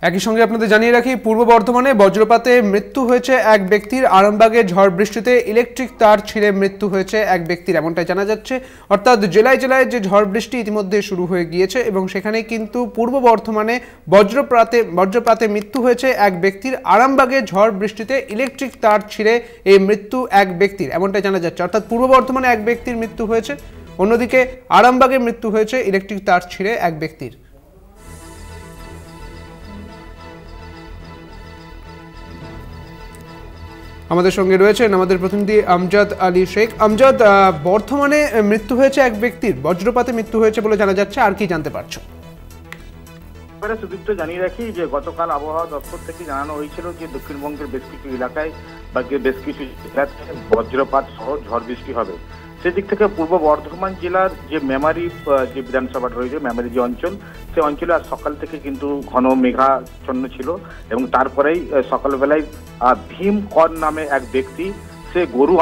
একই সঙ্গে আপনাদের জানিয়ে রাখি, পূর্ব বর্ধমানে বজ্রপাতে মৃত্যু হয়েছে এক ব্যক্তির। আরামবাগে ঝড় বৃষ্টিতে ইলেকট্রিক তার ছিঁড়ে মৃত্যু হয়েছে এক ব্যক্তির, এমনটাই জানা যাচ্ছে। অর্থাৎ জেলায় জেলায় যে ঝড় বৃষ্টি ইতিমধ্যে শুরু হয়ে গিয়েছে এবং সেখানে কিন্তু পূর্ব বর্ধমানে বজ্রপাতে মৃত্যু হয়েছে এক ব্যক্তির। আরামবাগে ঝড় বৃষ্টিতে ইলেকট্রিক তার ছিঁড়ে এই মৃত্যু এক ব্যক্তির, এমনটাই জানা যাচ্ছে। অর্থাৎ পূর্ব বর্ধমানে এক ব্যক্তির মৃত্যু হয়েছে, অন্যদিকে আরামবাগে মৃত্যু হয়েছে ইলেকট্রিক তার ছিঁড়ে এক ব্যক্তির। আমাদের সঙ্গে রয়েছেন আমাদের প্রতিনিধি আমজাদ আলী শেখ। আমজাদ, বর্ধমানে মৃত্যু হয়েছে এক ব্যক্তির, বজ্রপাতে মৃত্যু হয়েছে বলে জানা যাচ্ছে, আর কি জানতে পারছো? সুদীপ্ত, জানিয়ে রাখি যে গতকাল আবহাওয়া দপ্তর থেকে জানানো হয়েছিল যে দক্ষিণবঙ্গের বেশ কিছু এলাকায় বা বেশ কিছু জেলাতে বজ্রপাত সহ ঝড় বৃষ্টি হবে। সেদিক থেকে পূর্ব বর্ধমান জেলার যে মেমারি যে বিধানসভাটা রয়েছে, মেমারি যে অঞ্চল, সেই অঞ্চলে আজ সকাল থেকে কিন্তু ঘন মেঘাচ্ছন্ন ছিল এবং তারপরেই সকালবেলায় ভীম কর নামে এক ব্যক্তি সে গরু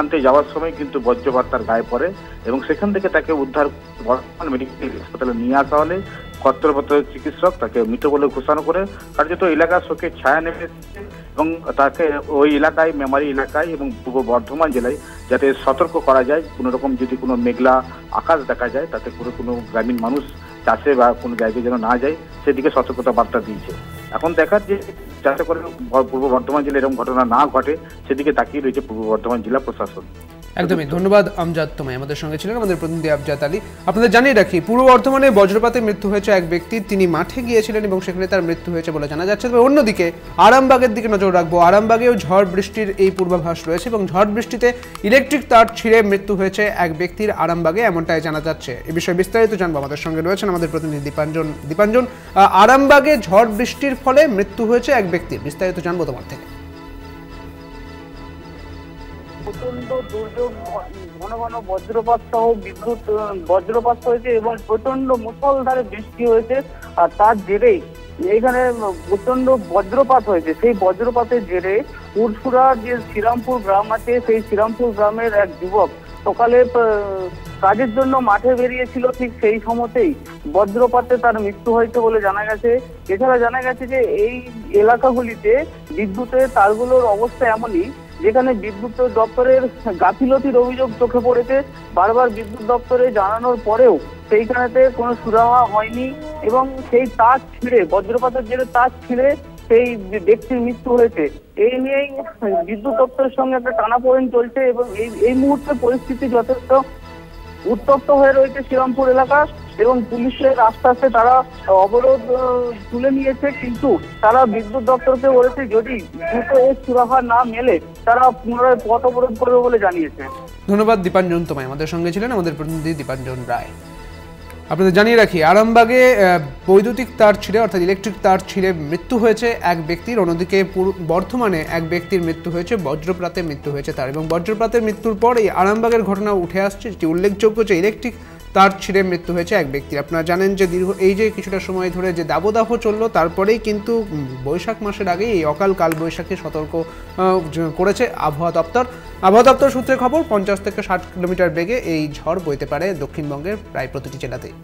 আনতে যাওয়ার সময় কিন্তু বজ্রপাত তার গায়ে পড়ে এবং সেখান থেকে তাকে উদ্ধার বর্ধমান মেডিকেল হাসপাতালে নিয়ে আসা হলে কর্তব্যরত চিকিৎসক তাকে মৃত বলে ঘোষণা করে কার্যত এলাকার শোকের ছায়া নেমে এসেছে এবং তাকে ওই এলাকায়, মেমারি এলাকায় এবং পূর্ব বর্ধমান জেলায় যাতে সতর্ক করা যায়, কোনো রকম যদি কোনো মেঘলা আকাশ দেখা যায় তাতে কোনো গ্রামীণ মানুষ চাষে বা কোনো জায়গায় যেন না যায় সেদিকে সতর্কতা বার্তা দিয়েছে। এখন দেখার যে যাতে করে পূর্ব বর্ধমান জেলায় এরকম ঘটনা না ঘটে সেদিকে তাকিয়ে রয়েছে পূর্ব বর্ধমান জেলা প্রশাসন। একদমই ধন্যবাদ আমজাদ, তোমায়। আমাদের সঙ্গে ছিলেন আমাদের প্রতিনিধি আমজাদ আলী। আপনাদের জানিয়ে রাখি, পূর্ব বর্ধমানে বজ্রপাতে মৃত্যু হয়েছে এক ব্যক্তির, তিনি মাঠে গিয়েছিলেন এবং সেখানে তার মৃত্যু হয়েছে বলে জানা যাচ্ছে। তবে অন্যদিকে আরামবাগের দিকে নজর রাখবো। আরামবাগেও ঝড় বৃষ্টির এই পূর্বাভাস রয়েছে এবং ঝড় বৃষ্টিতে ইলেকট্রিক তার ছিঁড়ে মৃত্যু হয়েছে এক ব্যক্তির আরামবাগে, এমনটাই জানা যাচ্ছে। এ বিষয়ে বিস্তারিত জানবো, আমাদের সঙ্গে রয়েছেন আমাদের প্রতিনিধি দীপাঞ্জন। আরামবাগে ঝড় বৃষ্টির ফলে মৃত্যু হয়েছে এক ব্যক্তির, বিস্তারিত জানবো তোমার থেকে। প্রচন্ড দুর্যোগ, ঘন ঘন বজ্রপাত সহ বজ্রপাত হয়েছে এবং প্রচন্ড মুষলধারে বৃষ্টি হয়েছে। আর তার জেরেই এখানে প্রচন্ড বজ্রপাত হয়েছে। সেই বজ্রপাতের জেরে পুরসুরা যে শ্রীরামপুর গ্রাম আছে, সেই শ্রীরামপুর গ্রামের এক যুবক সকালে কাজের জন্য মাঠে বেরিয়েছিল, ঠিক সেই সময়তেই বজ্রপাতে তার মৃত্যু হয়েছে বলে জানা গেছে। এছাড়া জানা গেছে যে এই এলাকাগুলিতে বিদ্যুতের তারগুলোর অবস্থা এমনই যেখানে বিদ্যুৎ দপ্তরের গাফিলতির অভিযোগ চোখে পড়েছে। বারবার বিদ্যুৎ দপ্তরে জানানোর পরেও সেইখানেতে কোনো সুরাহা হয়নি এবং সেই তার ছিঁড়ে, বজ্রপাতের জেরে তার ছিঁড়ে সেই ব্যক্তির মৃত্যু হয়েছে। এই নিয়েই বিদ্যুৎ দপ্তরের সঙ্গে একটা টানাপোড়েন চলছে এবং এই মুহূর্তে পরিস্থিতি যথেষ্ট উত্তপ্ত হয়ে রয়েছে শ্রীরামপুর এলাকা এবং পুলিশের আস্তে আস্তে তারা অবরোধ তুলে নিয়েছে, কিন্তু তারা বিদ্যুৎ দপ্তরকে বলেছে যদি দ্রুত এর সুরাহা না মেলে তারা পুনরায় পথ অবরোধ করবে বলে জানিয়েছে। ধন্যবাদ দীপাঞ্জন, তোমায়। আমাদের সঙ্গে ছিলেন আমাদের প্রতিনিধি দীপাঞ্জন রায়। আপনাদের জানিয়ে রাখি, আরামবাগে বৈদ্যুতিক তার ছিঁড়ে অর্থাৎ ইলেকট্রিক তার ছিঁড়ে মৃত্যু হয়েছে এক ব্যক্তির, অন্যদিকে বর্ধমানে এক ব্যক্তির মৃত্যু হয়েছে, বজ্রপাতে মৃত্যু হয়েছে তার। এবং বজ্রপাতের মৃত্যুর পর এই আরামবাগের ঘটনা উঠে আসছে, যেটি উল্লেখযোগ্য যে ইলেকট্রিক তার ছিঁড়ে মৃত্যু হয়েছে এক ব্যক্তির। আপনারা জানেন যে এই যে কিছুটা সময় ধরে যে দাবদাহ চললো, তারপরেই কিন্তু বৈশাখ মাসের আগেই এই অকাল কালবৈশাখী সতর্ক করেছে আবহাওয়া দপ্তর। আবহাওয়া দপ্তর সূত্রে খবর, 50 থেকে 60 কিলোমিটার বেগে এই ঝড় বইতে পারে দক্ষিণবঙ্গের প্রায় প্রতিটি জেলাতেই।